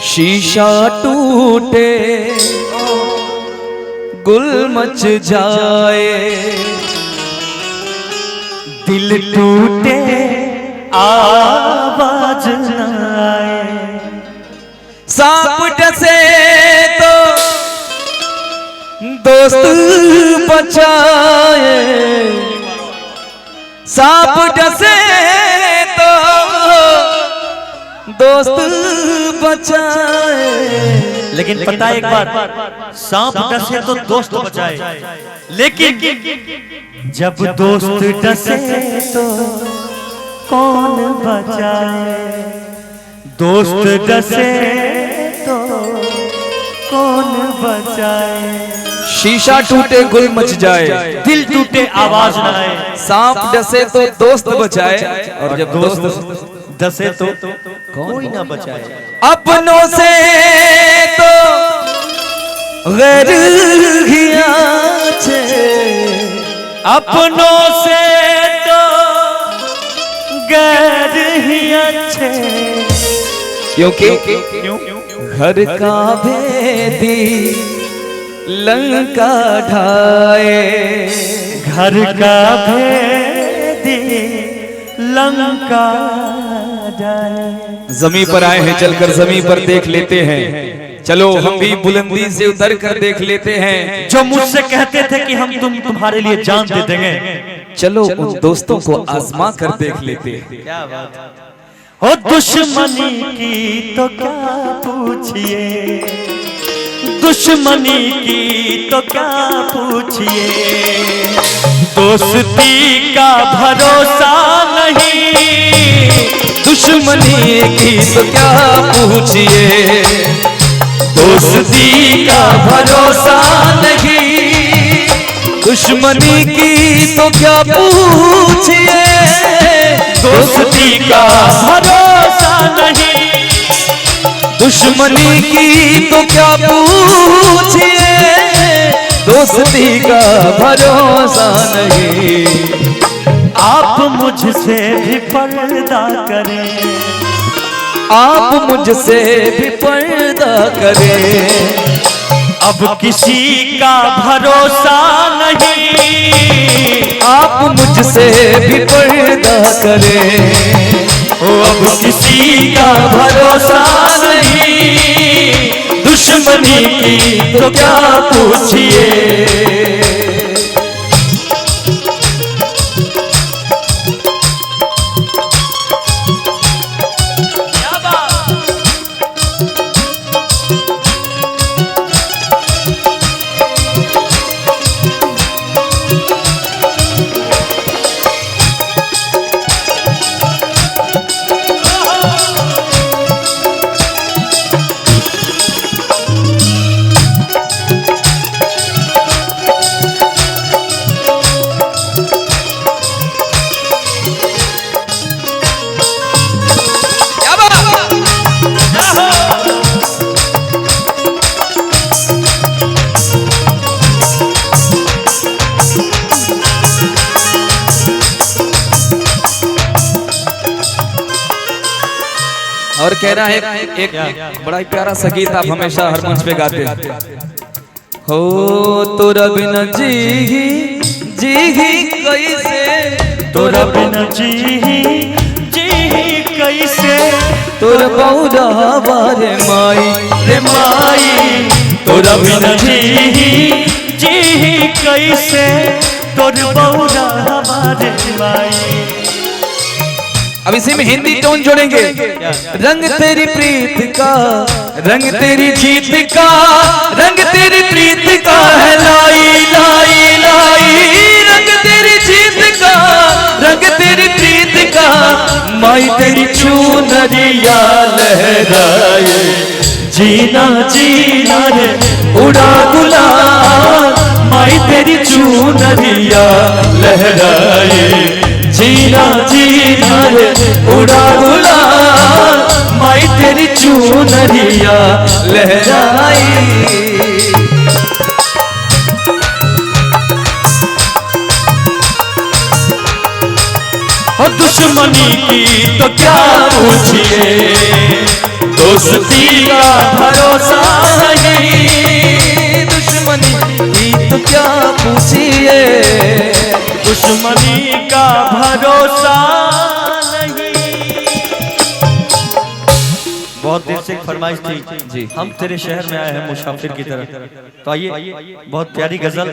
शीशा टूटे गुल मच जाए, दिल टूटे आवाज न आए। सांप डसे तो दोस्त बचाए, सांप डसे तो दोस्त बचाए। लेकिन पता है एक बात, सांप डसे तो दोस्त बचाए, लेकिन जब दोस्त डसे तो कौन बचाए। दोस्त डसे तो कौन बचाए। शीशा टूटे गुल मच जाए, दिल टूटे आवाज न आए। सांप डसे तो दोस्त बचाए, और जब दोस्त डसे तो कोई ना बचाए। अपनों से तो गैर ही आछे, अपनों से तो गैर ही अच्छे। क्योंकि क्यों? घर का भेदी लंका ढाए, घर का भेदी लंका ढाए। जमीन पर आए हैं, चलकर जमीन पर देख लेते हैं। चलो हम भी बुलंदी से उतर कर देख लेते हैं। जो मुझसे कहते थे कि हम तुम्हारे लिए जान दे देंगे, चलो उन दोस्तों को आजमा कर देख लेते हैं। क्या बात है। हो दुश्मनी की तो क्या पूछिए, दुश्मनी की तो क्या पूछिए। दोस्ती का भरोसा नहीं, दुश्मनी की तो क्या पूछिए, दोस्ती का भरोसा नहीं। दुश्मनी की तो क्या पूछिए, दोस्ती का भरोसा नहीं। दुश्मनी की तो क्या पूछिए, दोस्ती का भरोसा नहीं। आप मुझसे भी पर्दा करें, आप मुझसे भी पर्दा करें। अब किसी का भरोसा नहीं। आप मुझसे भी पर्दा करें। अब किसी का भरोसा नहीं। दुश्मनी की तो क्या पूछिए। और कह रहा है एक बड़ा ही प्यारा सा गीत आप हमेशा हर मंच पे गाते हो। तोरा बिना जी कैसे, तोरा बिना जी कैसे। तोर बौरा बारे माई रे माई, तोरा बिना जी कैसे। तोर बौरा हमारे माई। अब इसी में हिंदी टोन जोड़ेंगे। रंग तेरी प्रीत का, रंग तेरी जीत का, रंग तेरी प्रीत का है लाई लाई लाई। रंग तेरी जीत का, रंग तेरी प्रीत का, माई तेरी चुनरिया लहराए। जीना जीना रे उड़ा गुलाल, माई तेरी चुनरिया लहराए। जीना जीना रे उड़ा गुलाल, माई तेरी चुनरिया लहराई। दुश्मनी की तो क्या पूछिए, दोस्ती का भरोसा नहीं, दुश्मनी की तो क्या पूछिए, दुश्मनी का भरोसा नहीं। बहुत देर से एक फरमाइश थी जी। हम तेरे शहर में आए हैं मुसाफिर की तरह, तो आइए बहुत प्यारी गजल